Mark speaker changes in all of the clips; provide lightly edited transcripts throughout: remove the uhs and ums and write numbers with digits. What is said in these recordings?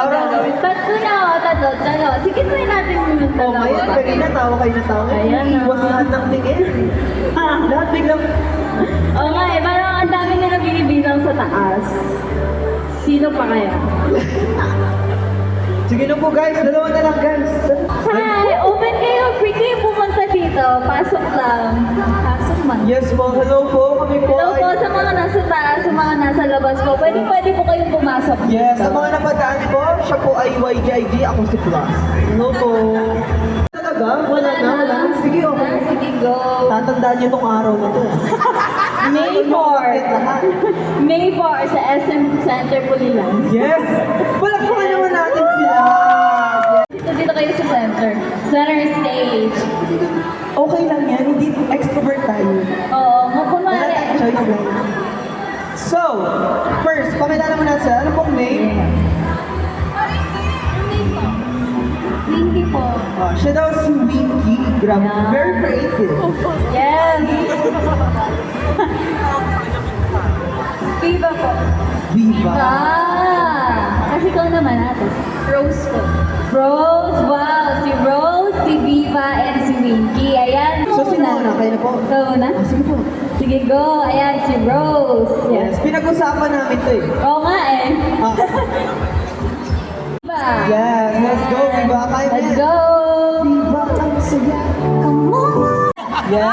Speaker 1: gagawin. Tatlo na ako, tatlo. Sige, try natin yung dalawa.
Speaker 2: Okay, kanina tawa kayo na tawa.
Speaker 1: Ayan na.
Speaker 2: Iwas lahat ng tingin. Lahat biglang...
Speaker 1: Oo nga eh, parang ang dami na nabibilang sa taas. Sino pa kaya?
Speaker 2: Sige na po guys, dalawa na lang guys.
Speaker 1: Hi! Open kayo! Free kayo pumunta dito. Pasok lang. Pasok man.
Speaker 2: Yes po, hello po. Kami po
Speaker 1: Hello po
Speaker 2: ay...
Speaker 1: sa mga nasa taas, sa mga nasa labas po. Pwede po kayong pumasok.
Speaker 2: Yes, sa mga napadaan po, siya po ay YGID, ako si Plus. Hello po. Talaga? Wala na. Sige, okay.
Speaker 1: Sige, go.
Speaker 2: Tatandaan niyo tong araw na to.
Speaker 1: May 4. May 4 sa SM Center Pulilan.
Speaker 2: Yes! Palakpakan naman natin sila.
Speaker 1: Dito kayo sa center. Center stage.
Speaker 2: Okay lang yan, hindi extrovert tayo.
Speaker 1: Oo,
Speaker 2: Wala
Speaker 1: kunwari.
Speaker 2: tayong choice lang. So, first, pakilala mo na sila. Ano pong name?
Speaker 1: Hindi po.
Speaker 2: Oh, siya daw si Winky. Grabe,
Speaker 1: Yeah.
Speaker 2: very creative.
Speaker 1: Yes! Viva po.
Speaker 2: Viva.
Speaker 1: Kasi ikaw naman natin. Rose po. Rose, wow! Si Rose, si Viva, and si Winky. Ayan.
Speaker 2: So, sino na? Kayo na po?
Speaker 1: Ikaw na?
Speaker 2: Ah, sige po.
Speaker 1: Sige, go. Ayan, si Rose.
Speaker 2: Yes, pinag-usapan namin to eh.
Speaker 1: Oo nga eh.
Speaker 2: Ah,
Speaker 1: Viva.
Speaker 2: yes, let's go, Viva. Kaya
Speaker 1: Let's
Speaker 2: yan.
Speaker 1: go!
Speaker 2: Viva, ang saya.
Speaker 1: Come on!
Speaker 2: Yes.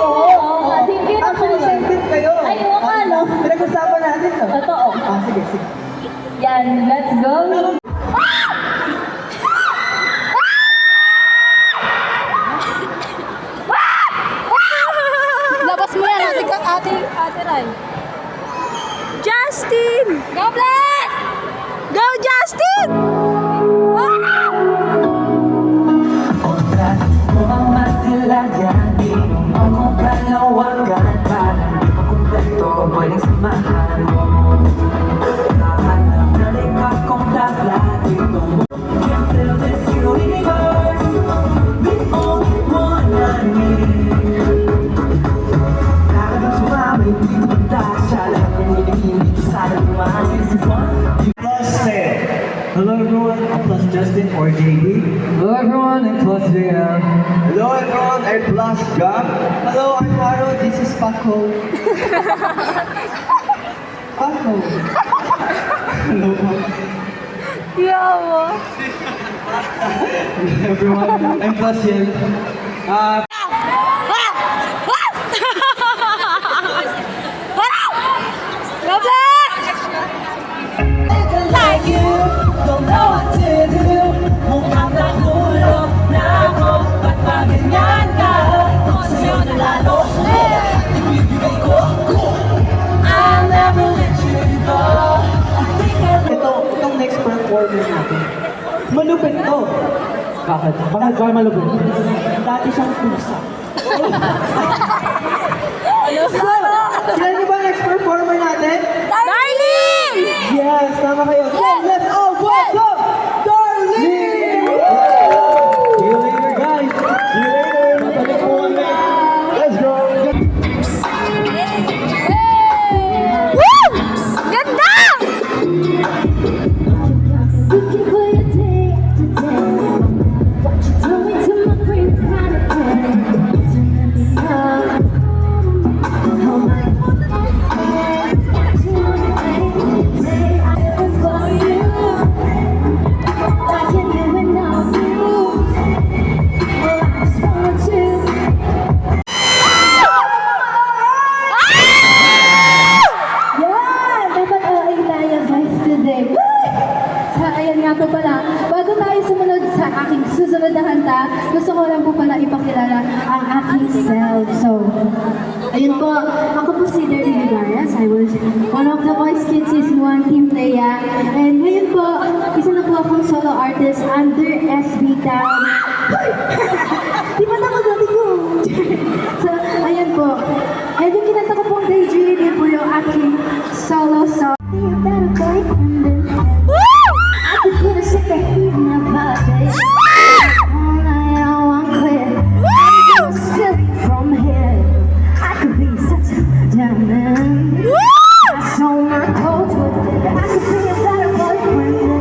Speaker 1: Oo, kasi hindi na
Speaker 2: Actually, same team kayo.
Speaker 1: Ay, oo nga, no?
Speaker 2: Pinag-usapan natin to.
Speaker 1: Totoo.
Speaker 2: Ah, sige.
Speaker 1: Yan, let's go!
Speaker 3: Labas mo yan, ate Rai. Justin! Go, Bless! Go, Justin!
Speaker 4: Oras mo ang masilagan, di mo akong kalawagan. Parang di pa kumpleto, pwedeng samahan mo. Nahanap na rin akong tabla dito. Can't fill this universe with only one I need. Talagang sumamay dito banda siya. Lahat ng hinihing dito sa lumaan. This is one.
Speaker 5: Hello everyone, I'm Plus Justin or JB.
Speaker 2: Hello everyone, I'm Plus JM.
Speaker 5: Hello everyone, I'm Plus Gab.
Speaker 2: Hello, I'm Haro. This is Paco. Paco.
Speaker 5: Hello
Speaker 3: Yawa.
Speaker 5: everyone, I'm Plus Yen.
Speaker 3: Go, Bless!
Speaker 4: Like you, don't know what to do. Mukhang nahulog na ako. Ba't ba ganyan ka? Kung sa'yo na lalo, ibibigay ko. I'll never let you go. I think
Speaker 2: Itong next performance natin. Malupit to.
Speaker 5: Bakit? Bakit ba malupit?
Speaker 2: Dati siyang pusa. Kailan niyo ba next performer natin?
Speaker 3: Darling!
Speaker 2: Yes, tama kayo. So, let's all welcome Darlene!
Speaker 5: See you later guys! See you later! Babalik po kami! Let's go!
Speaker 3: Woo! Ganda!
Speaker 1: Looking for your day after day. What you doing to my brain kind of pain. Turning me on. Oh my God. Say I was for you. Like you knew and all you. Well, I just want you. Yan! Dapat ay tayo guys today. Sa ayan nga po pala, bago tayo sumunod sa aking susunod na kanta, gusto ko lang po pala ipakilala ang aking self. So, ayun po, ako po si Darlene Vigaras. I was one of the Voice Kids Season 1 Team Leia. And ngayon po, isa na po akong solo artist under SB Town. Di ba tapos natin ko? So, ayun po. And yung kinanta ko pong Daydream, yun po yung aking solo song. You got a boyfriend in heaven. I could put a shit that heat in my body. All night I won't quit. I'm silly from here. I could be such a diamond. I saw my cold with it. I could be a better boyfriend.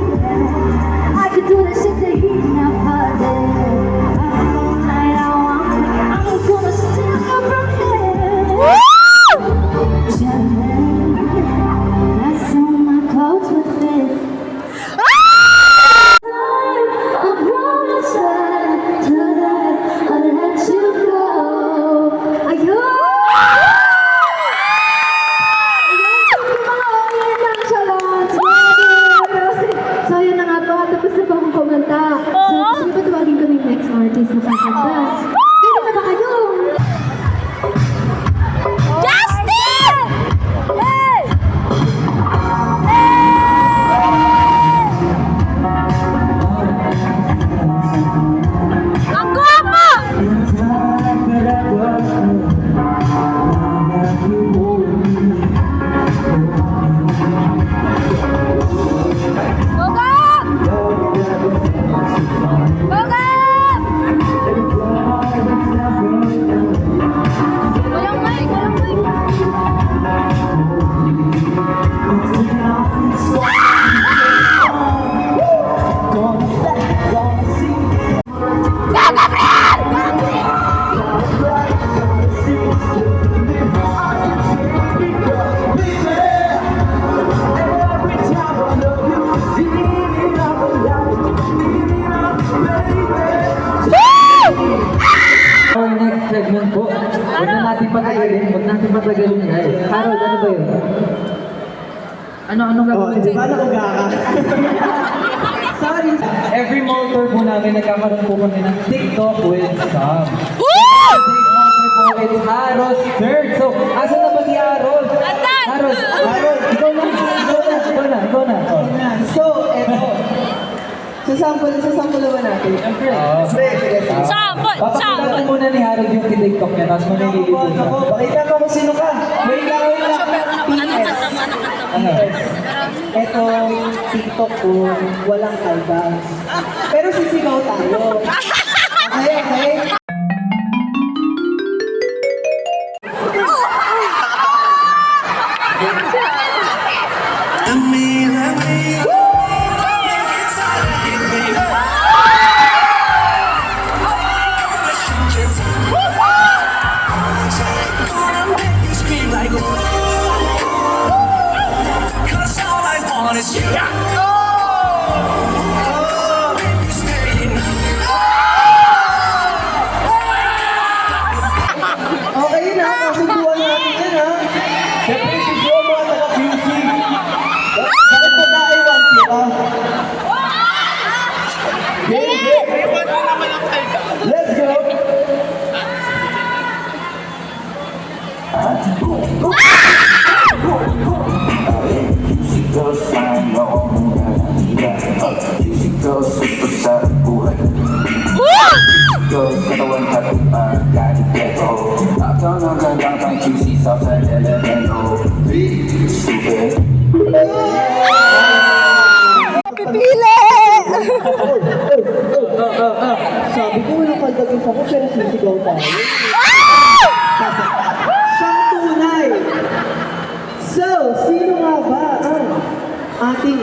Speaker 5: patagalin. Huwag natin patagalin, guys. Harold, ano ba yun? Anong gagawin?
Speaker 2: Paano kung gaka? Sorry.
Speaker 5: Every motor po namin, nagkakaroon po kami ng TikTok with Sam.
Speaker 3: Woo!
Speaker 5: Today's motor po is Harold third. So, asa na ba si Harold?
Speaker 3: Asan?
Speaker 5: Harold, ikaw na. Oh.
Speaker 2: So, eto. Sasample naman natin.
Speaker 5: Siyempre.
Speaker 2: Sige.
Speaker 3: Sample!
Speaker 5: Papakita muna ni Harold yung TikTok niya, tapos manilili po siya.
Speaker 2: Pakita mo kung sino ka. Wait lang.
Speaker 5: Ano?
Speaker 2: Ito, TikTok ko, walang kalbas. Pero sisigaw tayo. Okay? Okay na, kasubuan natin yan ha. Siyempre, sisigaw mo ang naka-QC. Bakit mo na-iwan kita? Let's go!
Speaker 4: Katawan katupang galing keto. Ako ng gandang pang QC sa Federeno. Stupid.
Speaker 3: Pipili!
Speaker 2: Sabi ko walang kaldagis ako pero sisigaw tayo. Siyang tunay! So, sino nga ba ang ating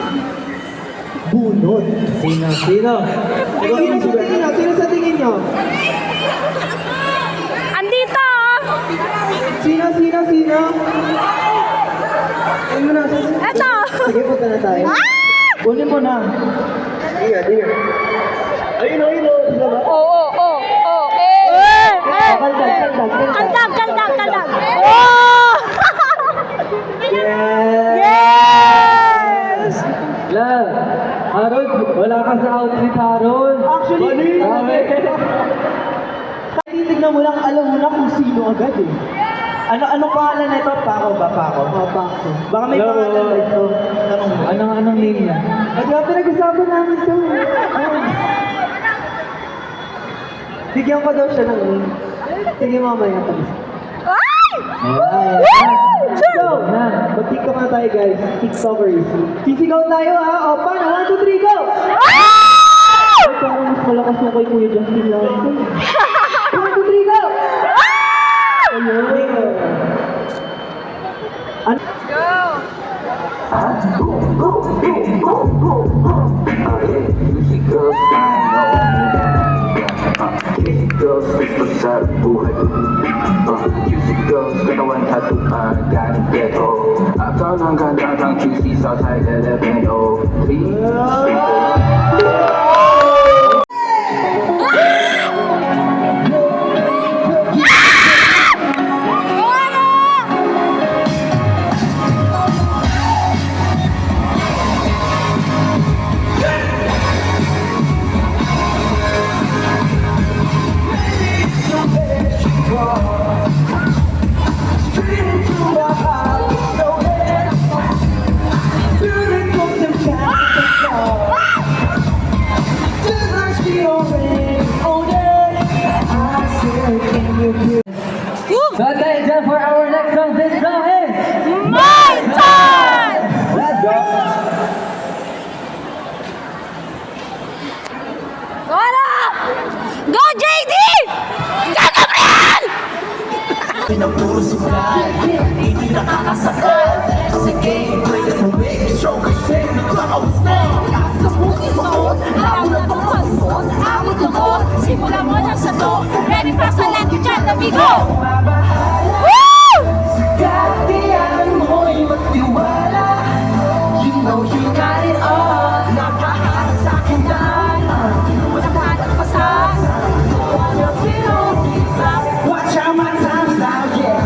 Speaker 2: bunod?
Speaker 5: Sino?
Speaker 2: Sino sa tingin nyo?
Speaker 3: Andito!
Speaker 2: Sino? Ayun mo na.
Speaker 3: Eto!
Speaker 2: Sige, punta na tayo. Kunin mo na. Diga. Ayun o. Diba ba?
Speaker 3: Oo. Kaldag! Oh!
Speaker 2: Yes!
Speaker 5: Love, Harold, wala ka sa outfit, Harold.
Speaker 2: Actually, titignan mo lang, alam mo na kung sino agad eh. Anong pangalan nito? Pako ba? Pako. Baka may
Speaker 5: Hello.
Speaker 2: pangalan na ito. Tanong mo.
Speaker 5: Anong name niya?
Speaker 2: At nga pinag-usapan namin ito. Bigyan ko daw siya ng name. Sige mamaya pa. So, mag-tick ka muna tayo guys. TikTokers. Sisigaw tayo ha. O, paano? 1, 2, 3, go! Ay, parang mas malakas mo kay Kuya Justin lang. 1, 2, 3, go! Ayun.
Speaker 4: Girls, sa buhay. Music girls, katawan katupang galing keto. Ako ng gandang pang QC sa Federeno.
Speaker 5: So, tayo dyan for our next song. This song is...
Speaker 3: My time!
Speaker 5: Let's go!
Speaker 3: Go, JD! Go, Gabriel!
Speaker 6: Pinapusukan, hindi nakakasakal. Sa game, play the make stronger, send me clouds now. Sa puso suot, lalo na itong palusot. Awit lukot, simula mo na sa to. Ready para sa lati dyan, namigo!
Speaker 3: Woo!
Speaker 6: Katiyan mo'y magtiwala. You know you got it all. Nakaharap sa akin dahil walang kadagpasan. Watch out my time now, yeah.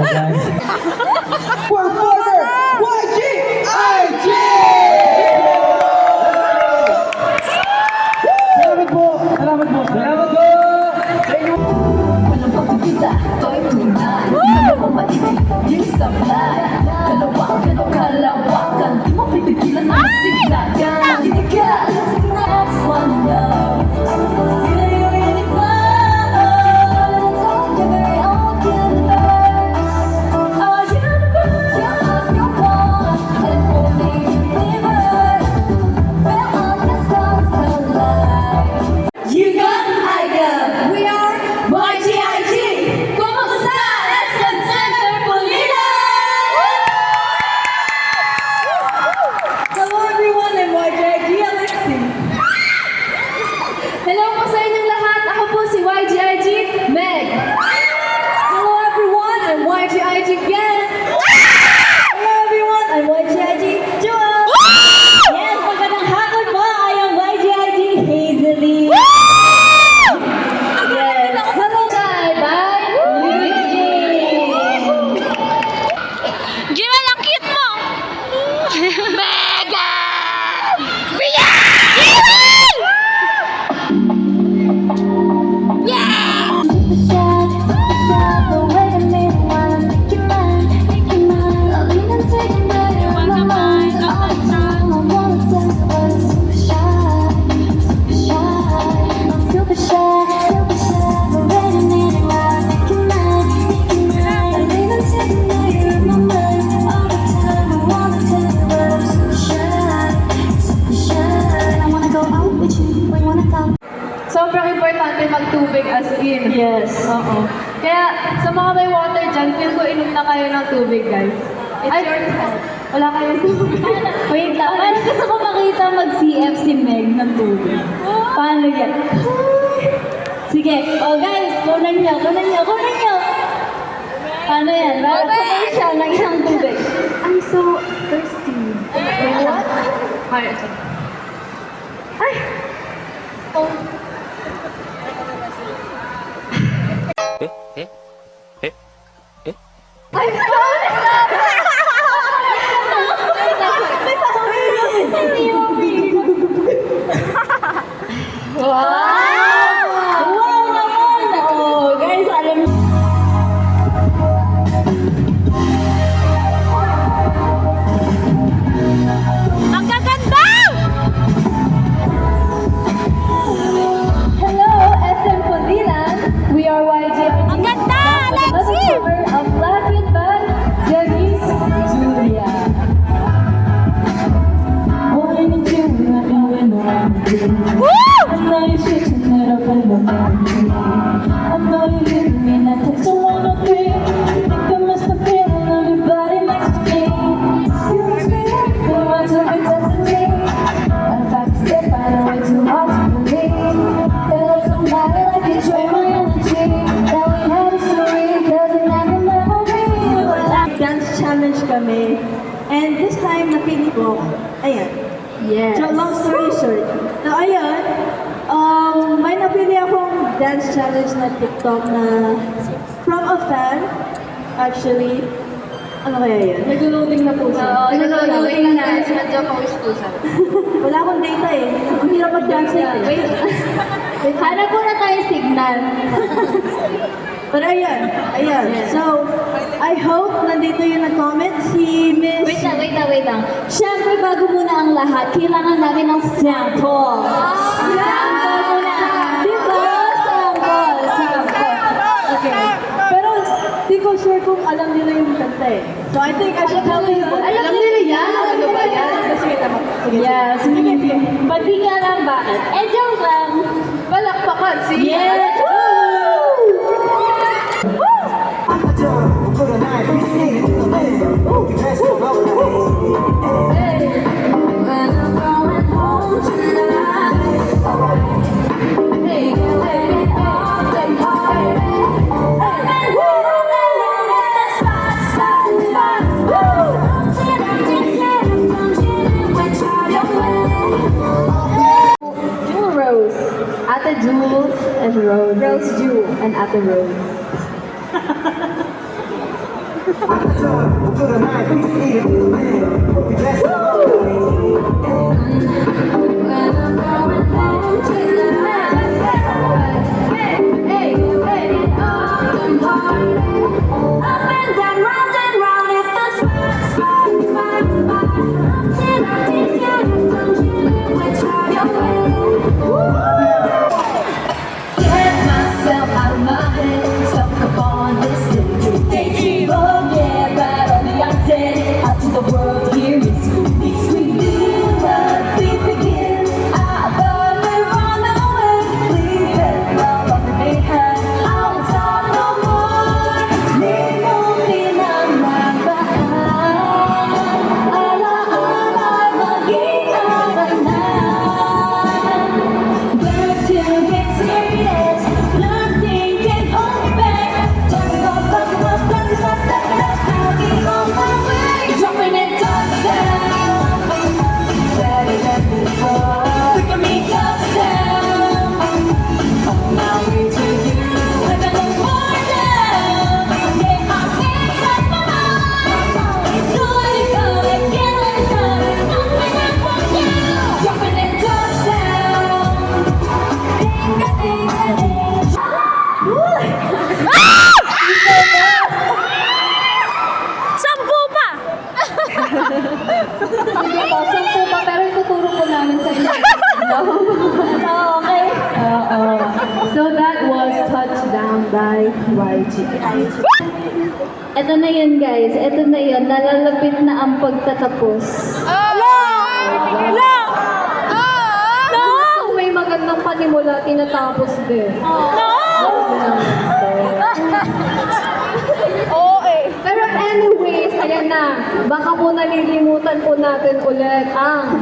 Speaker 5: guys.
Speaker 2: Performer, YGIG! Salamat po! Salamat po! Salamat po!
Speaker 6: Walang pagkikita, to'y tunay. Hindi mo maibig, yung sablay. Kalawakan, di mo pipigilan ang siglagan. Hindi ka, next one love. Really close. You're very own universe. Our universe, you're one. And for me, universe. Feel all the stars collide. You got, I got. We are YGIG. Kumusta? Lesson Center Pulina!
Speaker 3: Hello everyone, I'm YGIG Alexi.
Speaker 1: Hello po sa inyong lahat. Ako po si YGIG Meg.
Speaker 3: Hello everyone, I'm YGIG again. Hello everyone, I'm YGIG Joel. Yes, magandang hapon po. I am YGIG Hazelly. Yes. Hello guys. Bye.
Speaker 7: Jewel, ang cute mo! Mega! Mega! Yeah!
Speaker 1: Sobrang importante magtubig as in.
Speaker 3: Yes.
Speaker 1: Oo. Kaya sa mga may water dyan, feel ko inom na kayo ng tubig, guys. It's your time. Wala kayong tubig.
Speaker 3: Wait lang, parang gusto ko makita mag-CF si Meg ng tubig. Paano yan? Sige, oh guys, kunan niyo. Paano yan? Parang sabay siya ng isang tubig.
Speaker 1: I'm so thirsty.
Speaker 3: What?
Speaker 1: Ay, ito. Ay! Oh.
Speaker 3: I found it! May pahawin! Wow! Wow naman! Oh, guys, alam niyo.
Speaker 7: Ang gaganda!
Speaker 1: Hello, SM Pulilan. We are YGIG.
Speaker 7: Ang ganda, Alexi!
Speaker 1: Cover of Latin Band, Denise Julia.
Speaker 3: Born in June, I know when I'm
Speaker 7: Woo!
Speaker 3: I'm not a shit to net up in the country. I'm not a living in a text, so I don't think I must have been everybody next to me. You must be the one to be testing me. And if I can step by the way too hard to believe, they let somebody like you drain my energy. That we had a story, cause it never memory. Dance challenge kami. And this time, napili ko, ayan.
Speaker 1: Yes.
Speaker 3: So, long story short. So, ayun, may napili akong dance challenge na TikTok na from a fan, actually. Ano kaya yun?
Speaker 1: Nag-loading na po siya.
Speaker 3: Oo, nag-loading na.
Speaker 1: guys. Medyo pause po siya.
Speaker 3: Wala akong data eh. Ang hirap mag-translate eh.
Speaker 1: Wait. Hanap po na tayo signal.
Speaker 3: Pero ayun. So, I hope nandito yung nag-comment si Miss...
Speaker 1: Wait lang.
Speaker 3: Siyempre, bago muna ang lahat, kailangan namin ng sample. Sample muna. Diba? Sample. Okay. Pero, di ko sure kung alam nila yung kanta eh. So, I think I should tell you.
Speaker 1: Alam nila yan. Ano ba yan?
Speaker 3: Yes. Ba't di nga alam bakit? Eh, joke lang.
Speaker 1: Palakpakan. See?
Speaker 3: Yes!
Speaker 1: Ate Jewel and Rose.
Speaker 3: Rose Jew.
Speaker 1: And Ate Rose.
Speaker 3: Get myself out of my head, stuck upon this daydream. Oh yeah, right on the outset, out to the world here is sweet, sweet love, we begin. I thought we were on our way, leave it love on the behind. I won't talk no more, leave only my Learn to get serious, nothing can hold me back. Jumping off, bumping up, bumping up, stepping up, walking on my way. Dropping it touchdown, better than before. Look at me touchdown, on my way to you. I got no more down, yeah, I can't let my mind. So let it go, let get it done. Nothing I won't do. Dropping it touchdown.
Speaker 7: Sampu pa!
Speaker 1: Sige po, 10 pa, pero ituturo po namin sa inyo.
Speaker 3: Okay.
Speaker 1: So that was Touchdown by YG. Ito na yun guys, ito na yun, nalalapit na ang pagtatapos.
Speaker 7: No! No! No!
Speaker 1: Kung may magandang panimula, tinatapos din.
Speaker 7: No! Oo eh.
Speaker 1: Pero anyways, ayan na. Baka po nalilimutan po natin ulit ang...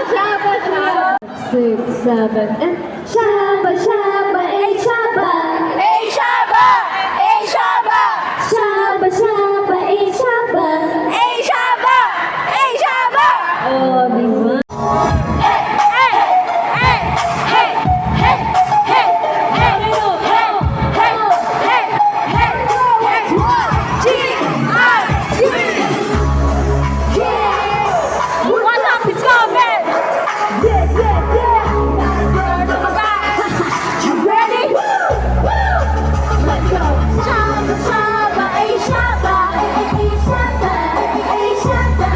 Speaker 1: Shaba, shaba. 6, 7, and... Shaba, shaba, eh, shaba.
Speaker 7: Eh, Shaba! Eh, Shaba!
Speaker 1: Shaba, shaba, eh, shaba.
Speaker 7: Eh, Shaba! Eh, Shaba!
Speaker 1: Oh, di ba?
Speaker 7: Hey! Hey! Hey! Hey! Hey! Hey! Hey! Hey! Hey! Hey! Hey! G-I-G! What's up, it's coming!
Speaker 3: Yeah, yeah, yeah.
Speaker 7: You ready?
Speaker 3: Let's go. Shaba, shaba, eh, shaba, eh, eh, shaba, eh, eh, shaba.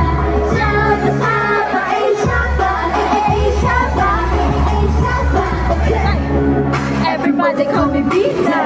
Speaker 3: Shaba, shaba, eh, shaba, eh, eh, shaba, eh, eh, shaba.
Speaker 7: Everybody call me Vita.